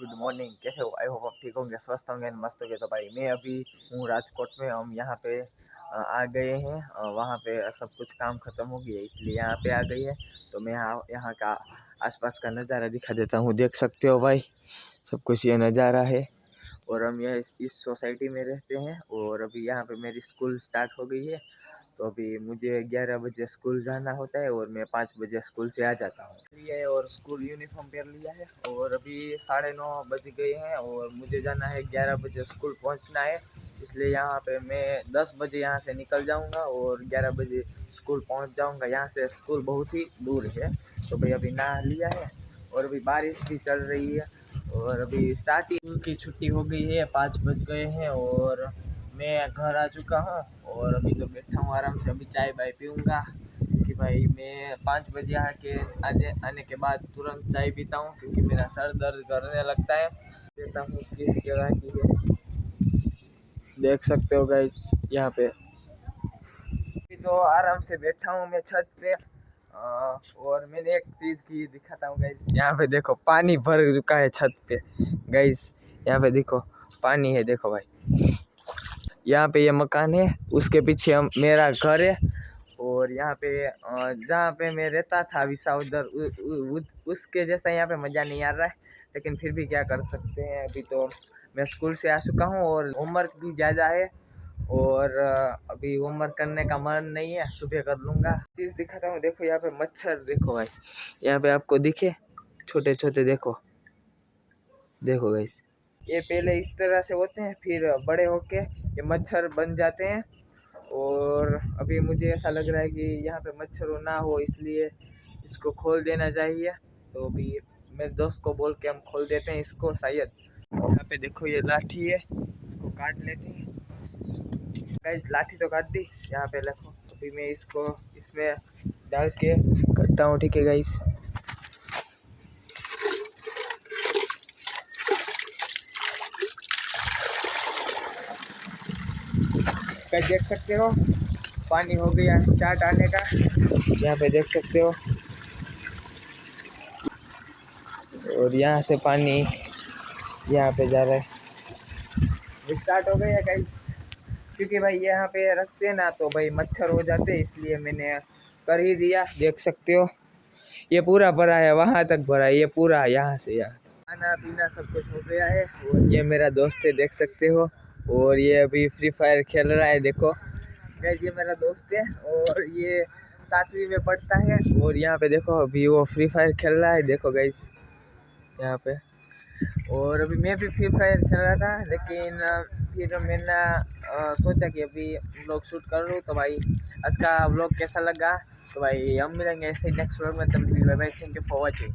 Good morning. कैसे हो? I hope आप ठीक होंगे, स्वस्थ होंगे, मस्त होंगे। तो भाई मैं अभी हूँ राजकोट में। हम यहाँ पे आ गए हैं। वहाँ पे सब कुछ काम ख़त्म हो गया है, इसलिए यहाँ पे आ गई है। तो मैं यहाँ का आसपास का नज़ारा दिखा देता हूँ। देख सकते हो भाई, सब कुछ ये नज़ारा है। और हम यह इस सोसाइटी में रहते हैं। और अभी यहाँ पे मेरी स्कूल स्टार्ट हो गई है। तो अभी मुझे 11 बजे स्कूल जाना होता है और मैं 5 बजे स्कूल से आ जाता हूँ। ये और स्कूल यूनिफॉर्म पहन लिया है और अभी 9:30 बज गए हैं और मुझे जाना है 11 बजे स्कूल पहुँचना है। इसलिए यहाँ पे मैं 10 बजे यहाँ से निकल जाऊँगा और 11 बजे स्कूल पहुँच जाऊँगा। यहाँ से स्कूल बहुत ही दूर है। तो भाई अभी नहा लिया है और अभी बारिश भी चल रही है और अभी स्टार्टिंग की छुट्टी हो गई है। 5 बज गए हैं और मैं घर आ चुका हूँ और अभी तो बैठा हूँ आराम से। अभी चाय बाय पीऊँगा क्योंकि भाई मैं 5 बजे आने के बाद तुरंत चाय पीता हूँ क्योंकि मेरा सर दर्द करने लगता है। देता हूँ किस जगह की है, देख सकते हो गाइस यहाँ पे। अभी तो आराम से बैठा हूँ मैं छत पे। और मैंने एक चीज़ की दिखाता हूँ गाइस। यहाँ पे देखो पानी भर चुका है छत पे गाइस। यहाँ पे देखो पानी है, देखो भाई। यहाँ पे ये मकान है, उसके पीछे मेरा घर है। और यहाँ पे जहाँ पे मैं रहता था विसा उधर उसके जैसा यहाँ पे मज़ा नहीं आ रहा है, लेकिन फिर भी क्या कर सकते हैं। अभी तो मैं स्कूल से आ चुका हूँ और होमवर्क भी ज़्यादा है और अभी होमवर्क करने का मन नहीं है, सुबह कर लूँगा। चीज़ दिखाता हूँ, देखो यहाँ पे मच्छर, देखो भाई यहाँ पे आपको दिखे छोटे छोटे, देखो देखो गाइस। ये पहले इस तरह से होते हैं, फिर बड़े होके ये मच्छर बन जाते हैं। और अभी मुझे ऐसा लग रहा है कि यहाँ पे मच्छर ना हो, इसलिए इसको खोल देना चाहिए। तो अभी मेरे दोस्त को बोल के हम खोल देते हैं इसको शायद। यहाँ पे देखो ये लाठी है, इसको काट लेते हैं गाइस। लाठी तो काट दी, यहाँ पे देखो। अभी मैं इसको इसमें डाल के करता हूँ, ठीक है गाइस। देख सकते हो पानी हो गया स्टार्ट आने का, यहाँ पे देख सकते हो। और यहाँ से पानी यहाँ पे जा रहा है, स्टार्ट हो गया गाइस। क्योंकि भाई यहाँ पे रखते हैं ना तो भाई मच्छर हो जाते हैं, इसलिए मैंने कर ही दिया। देख सकते हो ये पूरा भरा है, वहाँ तक भरा है, ये पूरा यहाँ से यहाँ। खाना पीना सब कुछ हो गया है और ये मेरा दोस्त है, देख सकते हो। और ये अभी फ्री फायर खेल रहा है, देखो गाइस। ये मेरा दोस्त है और ये 7वीं में पढ़ता है। और यहाँ पे देखो अभी वो फ्री फायर खेल रहा है, देखो गाइस यहाँ पे। और अभी मैं भी फ्री फायर खेल रहा था, लेकिन फिर मैंने सोचा कि अभी व्लॉग शूट कर लूँ। तो भाई आज का व्लॉग कैसा लगा, तो भाई हम मिलेंगे ऐसे नेक्स्ट व्लॉग में। तब bye bye, thank you for watching.